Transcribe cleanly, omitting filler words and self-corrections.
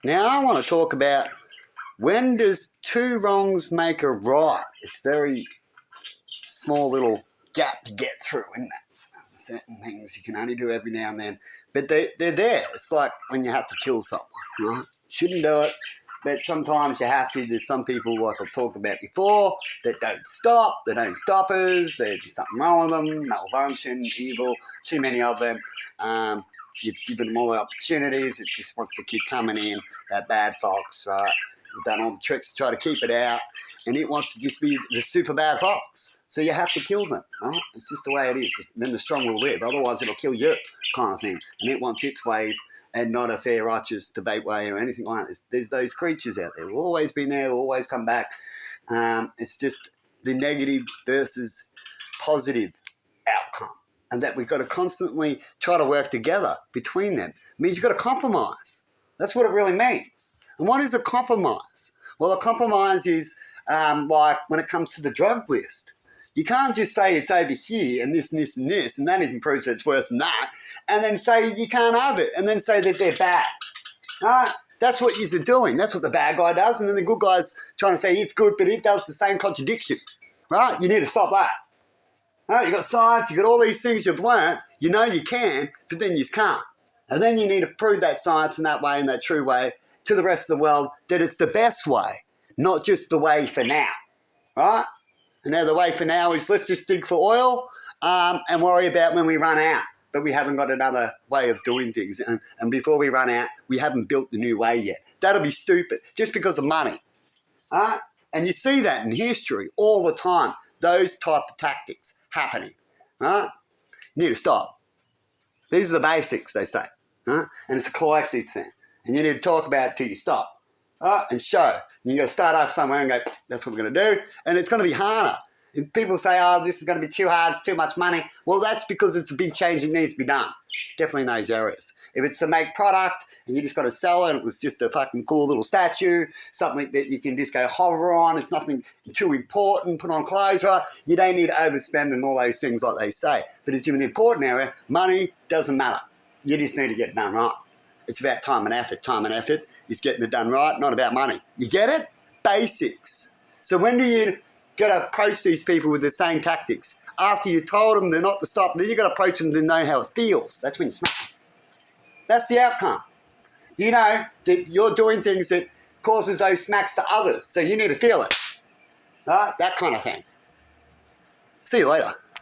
Now I want to talk about when does two wrongs make a right? It's very small little gap to get through, isn't it? There's certain things you can only do every now and then. But they're there. It's like when you have to kill someone, right? Shouldn't do it, but sometimes you have to. There's some people, like I've talked about before, that don't stop. They don't stop us. There's something wrong with them, malfunction, evil, too many of them. You've given them all the opportunities. It just wants to keep coming in, that bad fox, right? You've done all the tricks to try to keep it out, and it wants to just be the super bad fox. So you have to kill them, right? It's just the way it is. Then the strong will live. Otherwise, it'll kill you, kind of thing. And it wants its ways and not a fair, righteous debate way or anything like that. There's those creatures out there. We've always been there. We'll always come back. It's just the negative versus positive outcome. And that we've got to constantly try to work together between them. It means you've got to compromise. That's what it really means. And what is a compromise? Well, a compromise is like when it comes to the drug list. You can't just say it's over here and this and this and this, and that even proves that it's worse than that, and then say you can't have it, and then say that they're bad. Right? That's what you're doing. That's what the bad guy does, and then the good guy's trying to say it's good, but it does the same contradiction. Right? You need to stop that. Right? You've got science, you've got all these things you've learnt, you know you can, but then you just can't. And then you need to prove that science in that way, in that true way, to the rest of the world, that it's the best way, not just the way for now. Right? And now the way for now is let's just dig for oil and worry about when we run out. But we haven't got another way of doing things. And before we run out, we haven't built the new way yet. That'll be stupid, just because of money. Right? And you see that in history all the time, those type of tactics happening. Right? You need to stop. These are the basics, they say. Right? And it's a collective thing. And you need to talk about it till you stop. Right? And show. And you've got to start off somewhere and go, that's what we're going to do. And it's going to be harder. And people say, oh, this is going to be too hard, it's too much money. Well, that's because it's a big change that needs to be done. Definitely in those areas. If it's to make product and you just got to sell it and it was just a fucking cool little statue, something that you can just go hover on, it's nothing too important, put on clothes, right? You don't need to overspend and all those things like they say. But it's in the important area, money doesn't matter. You just need to get it done right. It's about time and effort. Time and effort is getting it done right, not about money. You get it? Basics. So when do you got to approach these people with the same tactics? After you told them they're not to stop, then you got to approach them to know how it feels. That's when you smack. That's the outcome. You know that you're doing things that causes those smacks to others, so you need to feel it. Right? That kind of thing. See you later.